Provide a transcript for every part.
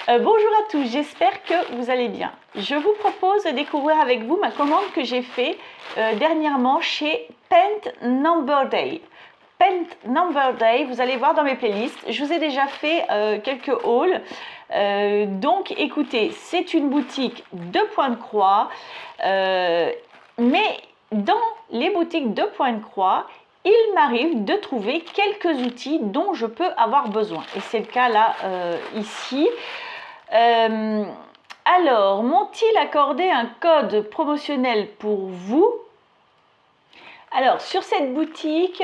Bonjour à tous, j'espère que vous allez bien. Je vous propose de découvrir avec vous ma commande que j'ai fait dernièrement chez Paint Number Day. Paint Number Day, vous allez voir dans mes playlists, je vous ai déjà fait quelques hauls. Donc écoutez, c'est une boutique de Pointe-Croix, mais dans les boutiques de Pointe-Croix, il m'arrive de trouver quelques outils dont je peux avoir besoin. Et c'est le cas là, ici. Alors, m'ont-ils accordé un code promotionnel pour vous? Alors, sur cette boutique,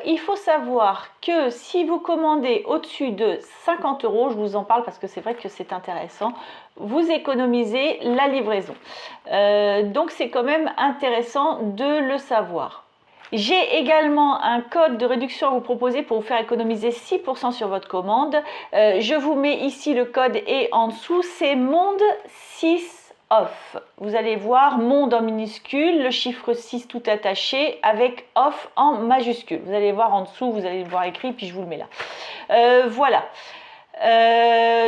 il faut savoir que si vous commandez au-dessus de 50 €, je vous en parle parce que c'est vrai que c'est intéressant, vous économisez la livraison. Donc, c'est quand même intéressant de le savoir. J'ai également un code de réduction à vous proposer pour vous faire économiser 6% sur votre commande. Je vous mets ici le code et en dessous, c'est Monde 6 off. Vous allez voir Monde en minuscule, le chiffre 6 tout attaché avec off en majuscule. Vous allez voir en dessous, vous allez le voir écrit, puis je vous le mets là. Voilà.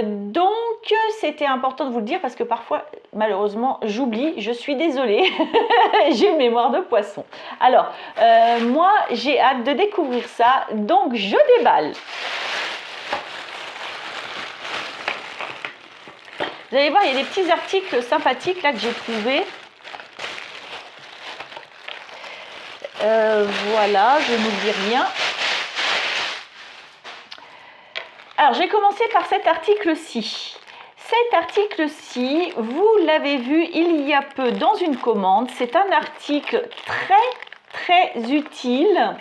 Donc c'était important de vous le dire parce que parfois malheureusement j'oublie, je suis désolée. J'ai une mémoire de poisson. Alors moi j'ai hâte de découvrir ça, donc je déballe. Vous allez voir, il y a des petits articles sympathiques là que j'ai trouvés. Voilà, je n'oublie rien. Alors, j'ai commencé par cet article-ci. Cet article-ci, vous l'avez vu il y a peu dans une commande. C'est un article très utile.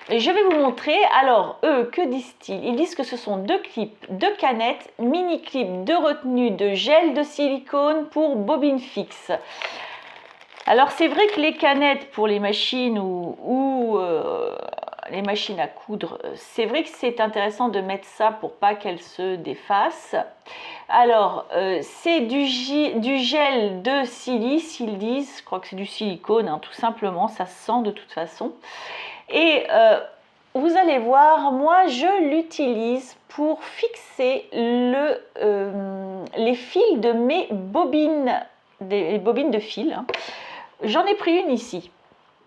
Et je vais vous montrer. Alors, eux, que disent-ils? Ils disent que ce sont deux clips, deux canettes, mini clips de retenue de gel de silicone pour bobine fixe. Alors, c'est vrai que les canettes pour les machines ou les machines à coudre, c'est vrai que c'est intéressant de mettre ça pour pas qu'elles se défassent. Alors, c'est du gel de silice, ils disent, je crois que c'est du silicone, hein, tout simplement, ça se sent de toute façon. Et vous allez voir, moi je l'utilise pour fixer les fils de mes bobines, des bobines de fil. Hein. J'en ai pris une ici.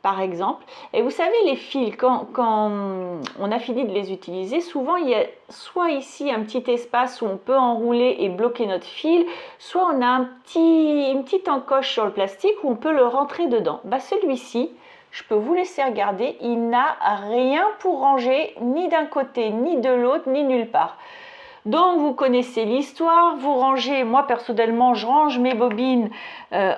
Par exemple, et vous savez les fils, quand on a fini de les utiliser, souvent il y a soit ici un petit espace où on peut enrouler et bloquer notre fil, soit on a une petite encoche sur le plastique où on peut le rentrer dedans. Bah, celui-ci, je peux vous laisser regarder, il n'a rien pour ranger ni d'un côté, ni de l'autre, ni nulle part. Donc vous connaissez l'histoire, vous rangez, moi personnellement je range mes bobines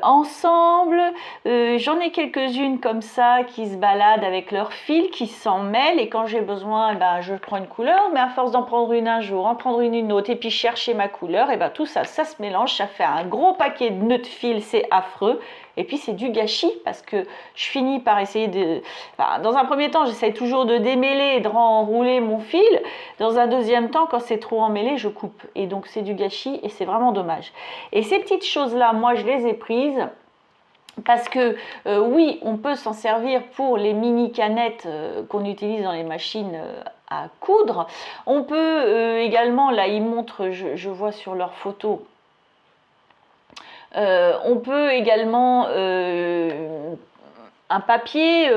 ensemble, j'en ai quelques-unes comme ça qui se baladent avec leurs fils, qui s'en mêlent et quand j'ai besoin, ben, je prends une couleur, mais à force d'en prendre une un jour, en prendre une autre et puis chercher ma couleur, et ben tout ça, ça se mélange, ça fait un gros paquet de nœuds de fil, c'est affreux. Et puis c'est du gâchis parce que je finis par essayer de... Enfin, dans un premier temps, j'essaie toujours de démêler et de renrouler mon fil. Dans un deuxième temps, quand c'est trop emmêlé, je coupe. Et donc c'est du gâchis et c'est vraiment dommage. Et ces petites choses-là, moi je les ai prises parce que oui, on peut s'en servir pour les mini canettes qu'on utilise dans les machines à coudre. On peut également, là ils montrent, je vois sur leurs photos, on peut également un papier,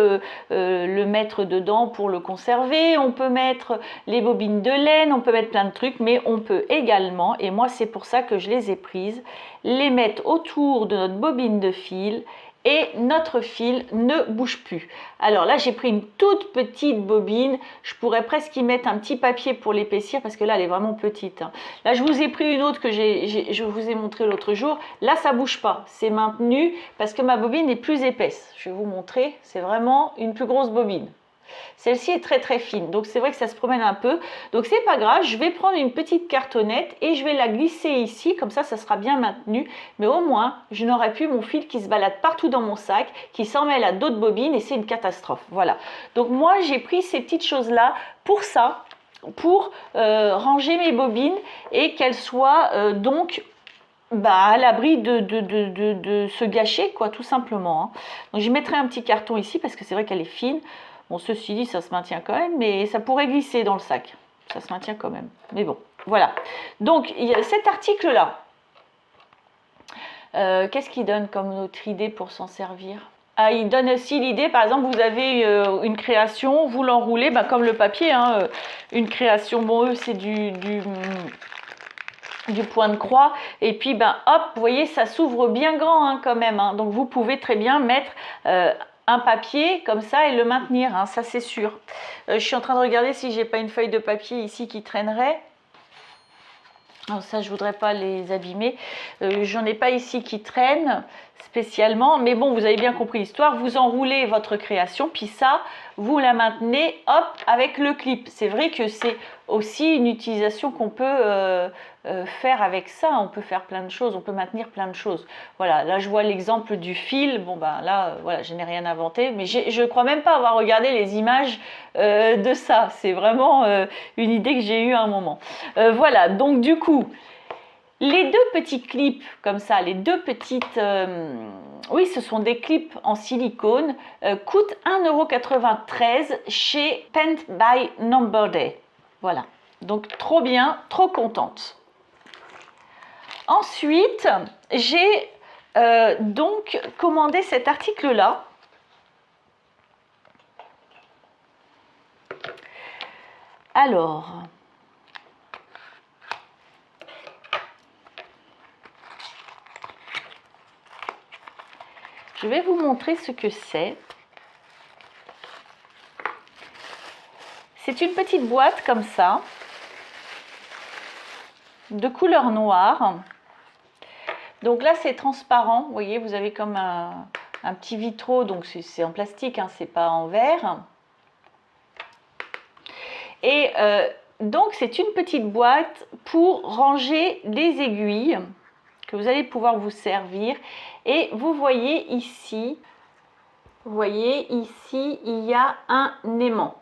le mettre dedans pour le conserver, on peut mettre les bobines de laine, on peut mettre plein de trucs, mais on peut également, et moi c'est pour ça que je les ai prises, les mettre autour de notre bobine de fil et notre fil ne bouge plus. Alors là j'ai pris une toute petite bobine, je pourrais presque y mettre un petit papier pour l'épaissir parce que là elle est vraiment petite. Hein. Là je vous ai pris une autre que je vous ai montré l'autre jour, là ça bouge pas, c'est maintenu parce que ma bobine est plus épaisse. Je vais vous montrer, c'est vraiment une plus grosse bobine. Celle-ci est très fine, donc c'est vrai que ça se promène un peu. Donc c'est pas grave, je vais prendre une petite cartonnette et je vais la glisser ici, comme ça sera bien maintenu. Mais au moins, je n'aurai plus mon fil qui se balade partout dans mon sac, qui s'en mêle à d'autres bobines et c'est une catastrophe. Voilà. Donc moi, j'ai pris ces petites choses-là pour ça, pour ranger mes bobines et qu'elles soient donc à l'abri de se gâcher, quoi, tout simplement. Hein. Donc je mettrai un petit carton ici parce que c'est vrai qu'elle est fine. Bon, ceci dit, ça se maintient quand même, mais ça pourrait glisser dans le sac. Ça se maintient quand même. Mais bon, Voilà. Donc, il y a cet article-là. Qu'est-ce qu'il donne comme autre idée pour s'en servir? Ah, il donne aussi l'idée, par exemple, vous avez une création, vous l'enroulez, bah, comme le papier, hein, une création, bon, eux, c'est du point de croix, et puis, ben, hop, vous voyez, ça s'ouvre bien grand, hein, quand même, hein. Donc, vous pouvez très bien mettre un papier comme ça et le maintenir, hein, ça, c'est sûr. Je suis en train de regarder si j'ai pas une feuille de papier ici qui traînerait. Alors ça, je voudrais pas les abîmer. J'en ai pas ici qui traîne spécialement, mais bon, vous avez bien compris l'histoire. Vous enroulez votre création, puis ça, vous la maintenez, hop, avec le clip. C'est vrai que c'est aussi une utilisation qu'on peut faire avec ça. On peut faire plein de choses, on peut maintenir plein de choses. Voilà, là, je vois l'exemple du fil. Bon, ben là, voilà, je n'ai rien inventé, mais je ne crois même pas avoir regardé les images de ça. C'est vraiment une idée que j'ai eue à un moment. Voilà, donc du coup, les deux petits clips comme ça, les deux petites, oui, ce sont des clips en silicone, coûtent 1,93 € chez Paint by Number Day. Voilà, donc trop bien, trop contente. Ensuite, j'ai donc commandé cet article-là. Alors, je vais vous montrer ce que c'est. C'est une petite boîte comme ça, de couleur noire. Donc là, c'est transparent. Vous voyez, vous avez comme un petit vitraux. Donc c'est en plastique, hein, c'est pas en verre. Et donc, c'est une petite boîte pour ranger les aiguilles que vous allez pouvoir vous servir. Et vous voyez ici, il y a un aimant.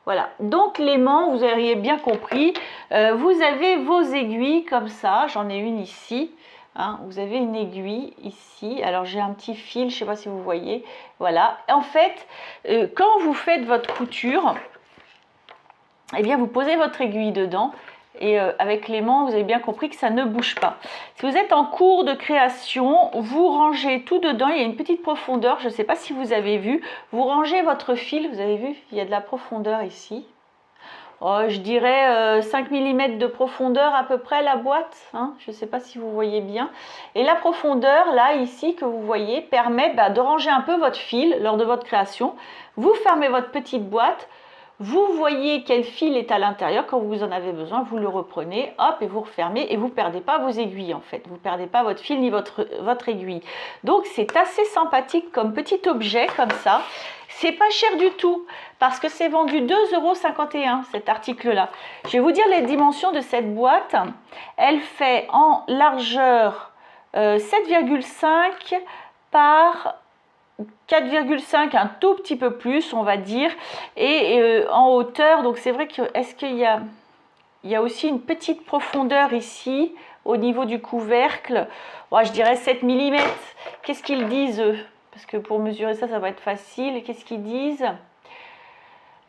Voilà, donc l'aimant, vous auriez bien compris, vous avez vos aiguilles comme ça, j'en ai une ici, hein, vous avez une aiguille ici, alors j'ai un petit fil, je ne sais pas si vous voyez, voilà. En fait, quand vous faites votre couture, eh bien vous posez votre aiguille dedans, et avec l'aimant, vous avez bien compris que ça ne bouge pas. Si vous êtes en cours de création, vous rangez tout dedans, il y a une petite profondeur, je ne sais pas si vous avez vu, vous rangez votre fil, vous avez vu, il y a de la profondeur ici. Oh, je dirais 5 mm de profondeur à peu près la boîte, hein, je ne sais pas si vous voyez bien. Et la profondeur, là, ici, que vous voyez, permet de ranger un peu votre fil lors de votre création. Vous fermez votre petite boîte. Vous voyez quel fil est à l'intérieur, quand vous en avez besoin, vous le reprenez, hop, et vous refermez, et vous ne perdez pas vos aiguilles en fait. Vous ne perdez pas votre fil ni votre aiguille. Donc c'est assez sympathique comme petit objet comme ça. C'est pas cher du tout, parce que c'est vendu 2,51 € cet article-là. Je vais vous dire les dimensions de cette boîte. Elle fait en largeur 7,5 par 4,5, un tout petit peu plus, on va dire, et en hauteur, donc c'est vrai que, est-ce qu'il y a aussi une petite profondeur ici, au niveau du couvercle, ouais, je dirais 7 mm. Qu'est-ce qu'ils disent, eux? Parce que pour mesurer ça, ça va être facile. Qu'est-ce qu'ils disent?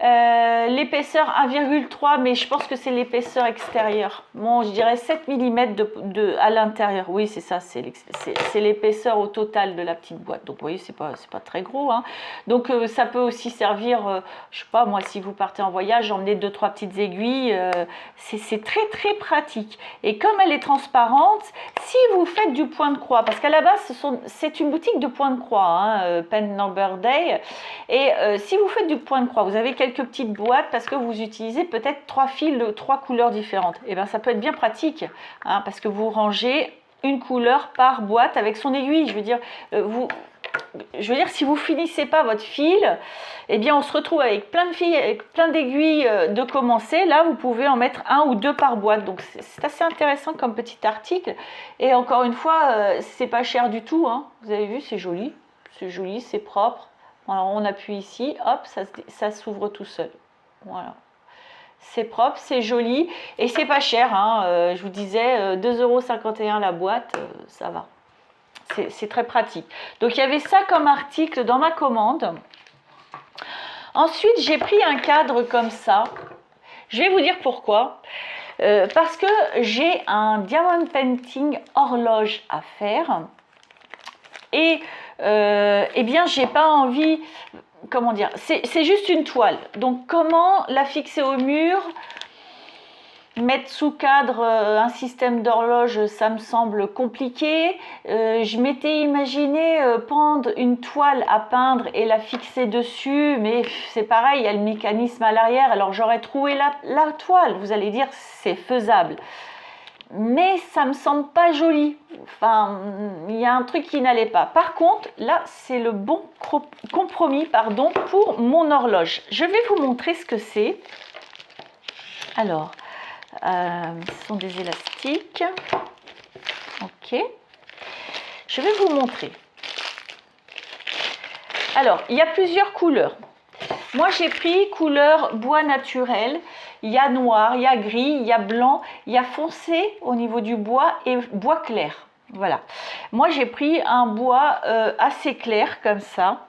L'épaisseur 1,3, mais je pense que c'est l'épaisseur extérieure. Bon, je dirais 7 mm à l'intérieur. Oui, c'est ça, c'est l'épaisseur au total de la petite boîte. Donc, vous voyez, c'est pas très gros, hein. Donc, ça peut aussi servir, je sais pas, moi, si vous partez en voyage, emmenez 2-3 petites aiguilles. C'est très, très pratique. Et comme elle est transparente, si vous faites du point de croix, parce qu'à la base, c'est une boutique de point de croix, hein, Paint Number Day. Et si vous faites du point de croix, vous avez quelques petites boîtes parce que vous utilisez peut-être 3 fils de 3 couleurs différentes. Et bien ça peut être bien pratique, hein, parce que vous rangez une couleur par boîte avec son aiguille. Je veux dire, si vous finissez pas votre fil, eh bien on se retrouve avec plein de fils, avec plein d'aiguilles de commencer. Là, vous pouvez en mettre 1 ou 2 par boîte. Donc c'est assez intéressant comme petit article. Et encore une fois, c'est pas cher du tout, hein. Vous avez vu, c'est joli, c'est propre. Alors on appuie ici, hop, ça s'ouvre tout seul. Voilà. C'est propre, c'est joli et c'est pas cher, hein. Je vous disais 2,51 € la boîte, ça va. C'est très pratique. Donc il y avait ça comme article dans ma commande. Ensuite, j'ai pris un cadre comme ça. Je vais vous dire pourquoi. Parce que j'ai un diamond painting horloge à faire et eh bien j'ai pas envie, comment dire, c'est juste une toile, donc comment la fixer au mur, mettre sous cadre un système d'horloge, ça me semble compliqué. Je m'étais imaginé prendre une toile à peindre et la fixer dessus, mais c'est pareil, il y a le mécanisme à l'arrière, alors j'aurais trouvé la toile, vous allez dire c'est faisable. Mais ça me semble pas joli, enfin il y a un truc qui n'allait pas. Par contre là c'est le bon compromis pardon, pour mon horloge. Je vais vous montrer ce que c'est. Alors ce sont des élastiques. Ok, je vais vous montrer. Alors il y a plusieurs couleurs. Moi j'ai pris couleur bois naturel. Il y a noir, il y a gris, il y a blanc, il y a foncé au niveau du bois et bois clair. Voilà. Moi j'ai pris un bois assez clair comme ça,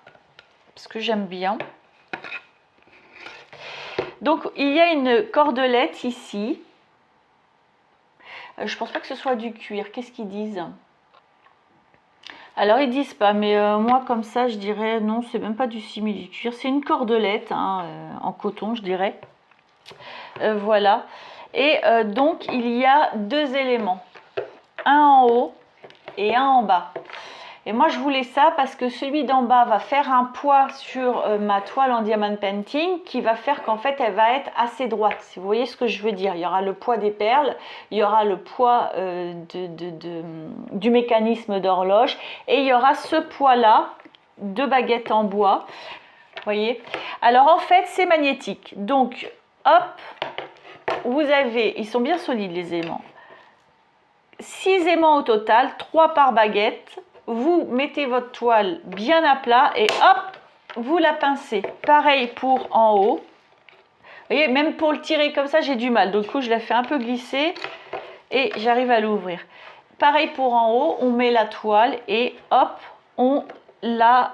parce que j'aime bien. Donc il y a une cordelette ici. Je pense pas que ce soit du cuir. Qu'est-ce qu'ils disent? Alors ils disent pas, mais moi comme ça je dirais non, c'est même pas du simili-cuir, c'est une cordelette hein, en coton je dirais. Voilà, et donc il y a deux éléments, un en haut et un en bas. Et moi je voulais ça parce que celui d'en bas va faire un poids sur ma toile en diamond painting qui va faire qu'en fait elle va être assez droite, si vous voyez ce que je veux dire. Il y aura le poids des perles, il y aura le poids du mécanisme d'horloge et il y aura ce poids là de baguette en bois, vous voyez. Alors en fait c'est magnétique, donc hop, vous avez, ils sont bien solides les aimants, 6 aimants au total, 3 par baguette. Vous mettez votre toile bien à plat et hop, vous la pincez. Pareil pour en haut. Vous voyez, même pour le tirer comme ça, j'ai du mal. Donc, du coup, je la fais un peu glisser et j'arrive à l'ouvrir. Pareil pour en haut, on met la toile et hop, on la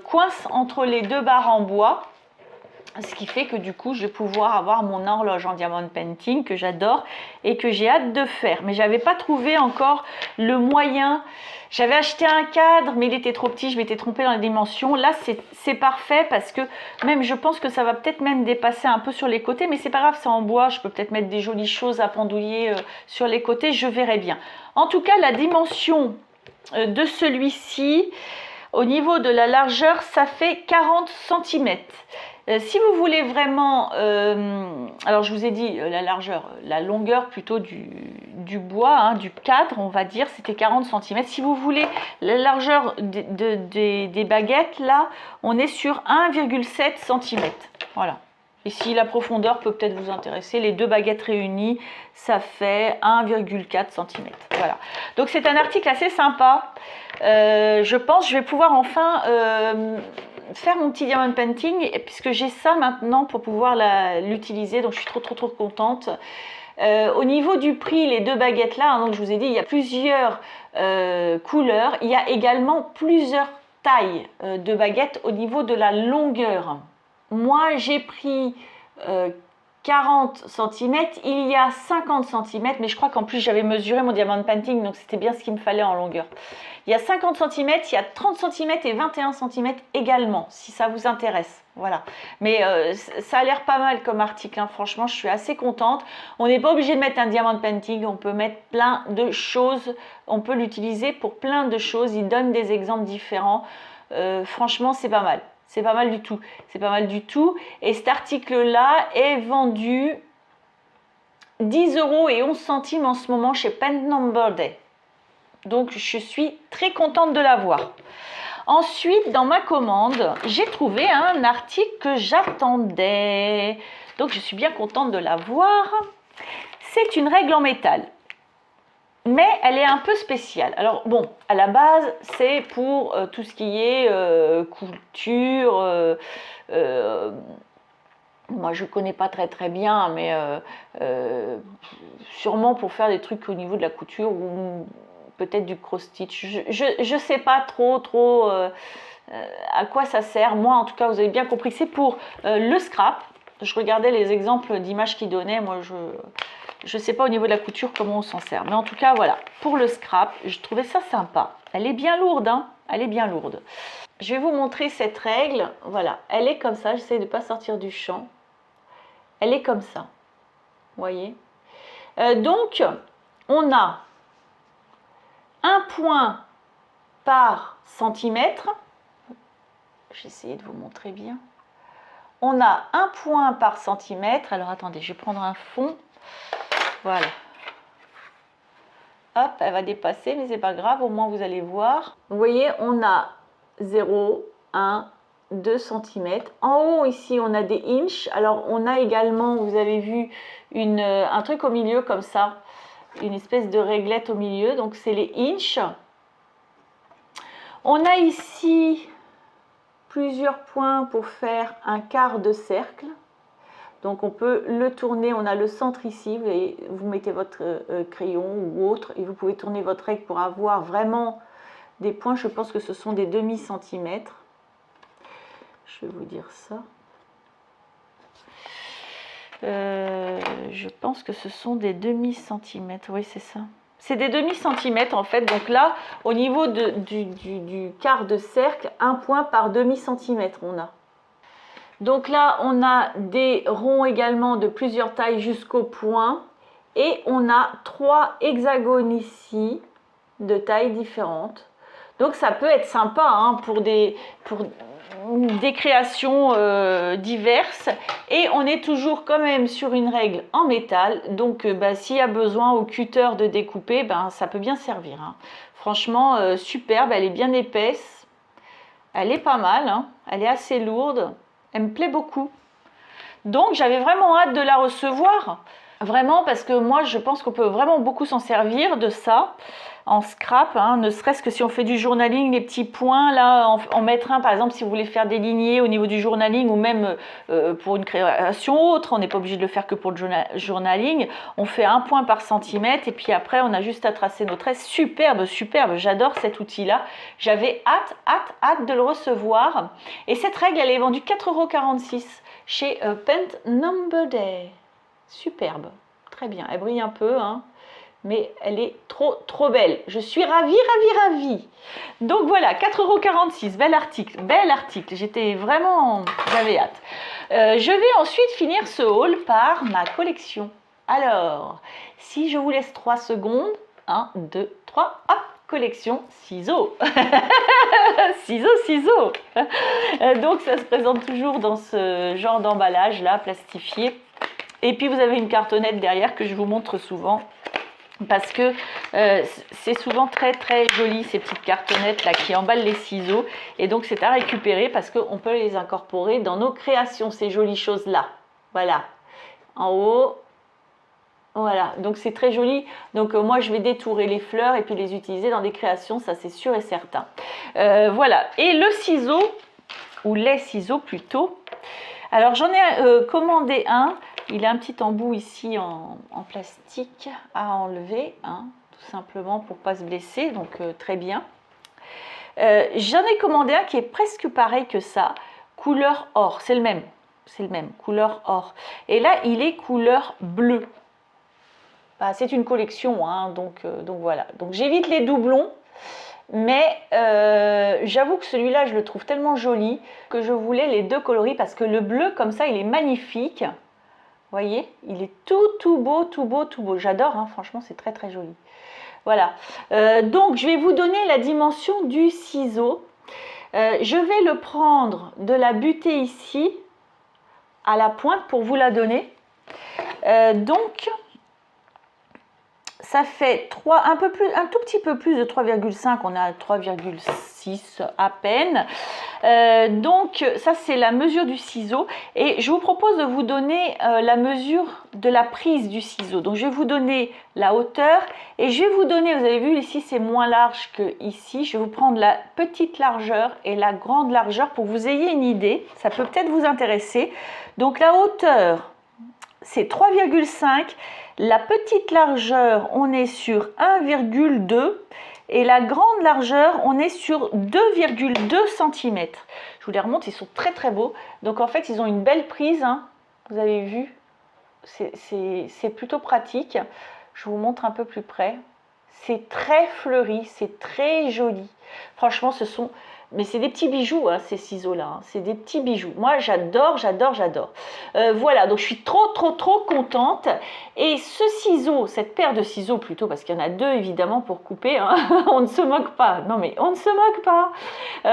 coince entre les deux barres en bois. Ce qui fait que du coup, je vais pouvoir avoir mon horloge en diamond painting que j'adore et que j'ai hâte de faire. Mais je n'avais pas trouvé encore le moyen. J'avais acheté un cadre, mais il était trop petit, je m'étais trompée dans les dimensions. Là, c'est parfait parce que même, je pense que ça va peut-être même dépasser un peu sur les côtés, mais c'est pas grave, c'est en bois. Je peux peut-être mettre des jolies choses à pendouiller sur les côtés, je verrai bien. En tout cas, la dimension de celui-ci, au niveau de la largeur, ça fait 40 cm. Si vous voulez vraiment, alors je vous ai dit la largeur, la longueur plutôt du bois, hein, du cadre, on va dire, c'était 40 cm. Si vous voulez la largeur des baguettes, là, on est sur 1,7 cm. Voilà. Ici, la profondeur peut peut-être vous intéresser. Les deux baguettes réunies, ça fait 1,4 cm. Voilà. Donc, c'est un article assez sympa. Je pense que je vais pouvoir enfin faire mon petit diamond painting puisque j'ai ça maintenant pour pouvoir l'utiliser. Donc, je suis trop contente. Au niveau du prix, les deux baguettes là, hein, donc je vous ai dit, il y a plusieurs couleurs. Il y a également plusieurs tailles de baguettes au niveau de la longueur. Moi, j'ai pris 40 cm, il y a 50 cm, mais je crois qu'en plus j'avais mesuré mon diamond painting, donc c'était bien ce qu'il me fallait en longueur. Il y a 50 cm, il y a 30 cm et 21 cm également, si ça vous intéresse. Voilà. Mais ça a l'air pas mal comme article, hein. Franchement, je suis assez contente. On n'est pas obligé de mettre un diamond painting, on peut mettre plein de choses, on peut l'utiliser pour plein de choses. Il donne des exemples différents. Franchement, c'est pas mal. C'est pas mal du tout. C'est pas mal du tout. Et cet article-là est vendu 10,11 € en ce moment chez Paint Number Day. Donc, je suis très contente de l'avoir. Ensuite, dans ma commande, j'ai trouvé un article que j'attendais. Donc, je suis bien contente de l'avoir. C'est une règle en métal. Mais elle est un peu spéciale. Alors bon, à la base, c'est pour tout ce qui est couture. Moi, je ne connais pas très bien, mais sûrement pour faire des trucs au niveau de la couture ou peut-être du cross-stitch. Je ne sais pas trop à quoi ça sert. Moi, en tout cas, vous avez bien compris que c'est pour le scrap. Je regardais les exemples d'images qu'ils donnaient. Moi, Je ne sais pas au niveau de la couture comment on s'en sert. Mais en tout cas, voilà. Pour le scrap, je trouvais ça sympa. Elle est bien lourde, hein. Elle est bien lourde. Je vais vous montrer cette règle. Voilà. Elle est comme ça. J'essaie de ne pas sortir du champ. Elle est comme ça. Vous voyez? Donc, on a un point par centimètre. J'ai essayé de vous montrer bien. On a un point par centimètre. Alors, attendez, je vais prendre un fond. Voilà. Hop, elle va dépasser, mais c'est pas grave, au moins vous allez voir. Vous voyez, on a 0, 1, 2 cm. En haut, ici, on a des inches. Alors, on a également, vous avez vu, un truc au milieu comme ça. Une espèce de réglette au milieu. Donc, c'est les inches. On a ici plusieurs points pour faire un quart de cercle. Donc on peut le tourner, on a le centre ici, vous mettez votre crayon ou autre et vous pouvez tourner votre règle pour avoir vraiment des points. Je pense que ce sont des demi-centimètres. Je vais vous dire ça. Je pense que ce sont des demi-centimètres, oui c'est ça. C'est des demi-centimètres en fait, donc là au niveau du quart de cercle, un point par demi-centimètre on a. Donc là, on a des ronds également de plusieurs tailles jusqu'au point. Et on a 3 hexagones ici de tailles différentes. Donc ça peut être sympa hein, pour des créations diverses. Et on est toujours quand même sur une règle en métal. Donc s'il y a besoin au cutter de découper, ça peut bien servir. Hein. Franchement, superbe, elle est bien épaisse. Elle est pas mal, hein. Elle est assez lourde. Elle me plaît beaucoup. Donc, j'avais vraiment hâte de la recevoir. Vraiment, parce que moi, je pense qu'on peut vraiment beaucoup s'en servir de ça en scrap. Hein, ne serait-ce que si on fait du journaling, les petits points, là, en mettre un, par exemple, si vous voulez faire des lignées au niveau du journaling ou même pour une création autre. On n'est pas obligé de le faire que pour le journaling. On fait un point par centimètre et puis après, on a juste à tracer nos traits. Superbe, superbe. J'adore cet outil-là. J'avais hâte de le recevoir. Et cette règle, elle est vendue 4,46 € chez Paint Number Day. Superbe. Très bien. Elle brille un peu, hein. Mais elle est trop belle. Je suis ravie. Donc voilà, 4,46 €, bel article. J'avais hâte. Je vais ensuite finir ce haul par ma collection. Alors, si je vous laisse 3 secondes, 1, 2, 3, hop, collection ciseaux. ciseaux. Donc ça se présente toujours dans ce genre d'emballage là, plastifié. Et puis vous avez une cartonnette derrière que je vous montre souvent. Parce que c'est souvent très joli ces petites cartonnettes là qui emballent les ciseaux et donc c'est à récupérer parce qu'on peut les incorporer dans nos créations, ces jolies choses là. Voilà, en haut, voilà, donc c'est très joli. Donc moi je vais détourer les fleurs et puis les utiliser dans des créations, ça c'est sûr et certain. Voilà, et le ciseau, ou les ciseaux plutôt, alors j'en ai commandé un. Il a un petit embout ici en plastique à enlever, hein, tout simplement pour ne pas se blesser, donc très bien. J'en ai commandé un qui est presque pareil que ça, couleur or, c'est le même, couleur or. Et là, il est couleur bleu. C'est une collection, hein, donc voilà. Donc j'évite les doublons, mais j'avoue que celui-là, je le trouve tellement joli que je voulais les deux coloris parce que le bleu, comme ça, il est magnifique. Vous voyez, il est tout beau. J'adore, hein, franchement, c'est très joli. Voilà. Donc, je vais vous donner la dimension du ciseau. Je vais le prendre de la butée ici à la pointe pour vous la donner. Donc, ça fait un tout petit peu plus de 3,5. On a 3,6 à peine. Donc ça c'est la mesure du ciseau et je vous propose de vous donner la mesure de la prise du ciseau. Donc je vais vous donner la hauteur et je vais vous donner, vous avez vu ici c'est moins large que ici, je vais vous prendre la petite largeur et la grande largeur pour que vous ayez une idée, ça peut peut-être vous intéresser. Donc la hauteur c'est 3,5, la petite largeur on est sur 1,2 et la grande largeur, on est sur 2,2 cm. Je vous les remonte, ils sont très beaux. Donc en fait, ils ont une belle prise, hein. Vous avez vu, C'est plutôt pratique. Je vous montre un peu plus près. C'est très fleuri, c'est très joli. Franchement, mais c'est des petits bijoux, hein, ces ciseaux-là. Hein. C'est des petits bijoux. Moi, j'adore, j'adore, j'adore. Voilà, donc je suis trop, trop, trop contente. Et ce ciseau, cette paire de ciseaux plutôt, parce qu'il y en a deux évidemment pour couper, hein. On ne se moque pas. Non, mais on ne se moque pas.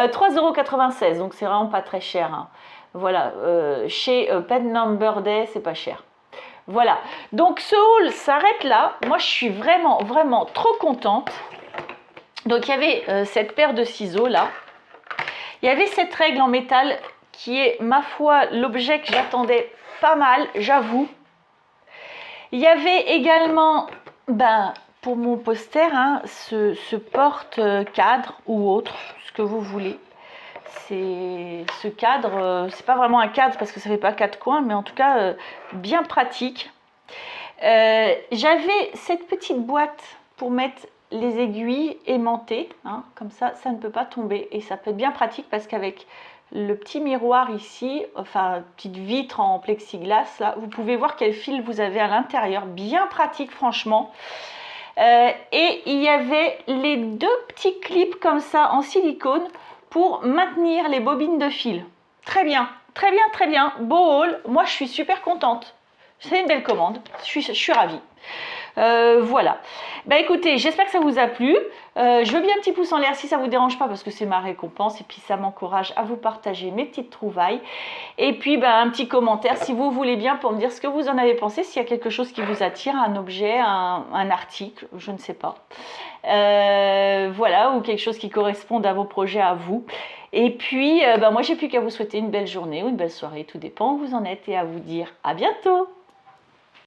3,96 €, donc c'est vraiment pas très cher. Hein. Voilà, chez Pen Number Day, c'est pas cher. Voilà, donc ce haul s'arrête là. Moi, je suis vraiment, vraiment trop contente. Donc, il y avait cette paire de ciseaux là. Il y avait cette règle en métal qui est, ma foi, l'objet que j'attendais pas mal, j'avoue. Il y avait également, pour mon poster, hein, ce porte-cadre ou autre, ce que vous voulez. C'est ce cadre, c'est pas vraiment un cadre parce que ça fait pas 4 coins, mais en tout cas bien pratique. J'avais cette petite boîte pour mettre les aiguilles aimantées, hein, comme ça ne peut pas tomber et ça peut être bien pratique parce qu'avec le petit miroir ici, enfin petite vitre en plexiglas là, vous pouvez voir quel fil vous avez à l'intérieur, bien pratique franchement. Et il y avait les deux petits clips comme ça en silicone pour maintenir les bobines de fil. Très bien, très bien, très bien. Beau haul. Moi, je suis super contente. C'est une belle commande. Je suis ravie. Voilà. Écoutez, j'espère que ça vous a plu. Je veux bien un petit pouce en l'air si ça ne vous dérange pas parce que c'est ma récompense et puis ça m'encourage à vous partager mes petites trouvailles. Et puis un petit commentaire si vous voulez bien pour me dire ce que vous en avez pensé, s'il y a quelque chose qui vous attire, un objet, un article, je ne sais pas. Voilà, ou quelque chose qui corresponde à vos projets à vous. Et puis, moi, j'ai plus qu'à vous souhaiter une belle journée ou une belle soirée, tout dépend où vous en êtes, et à vous dire à bientôt.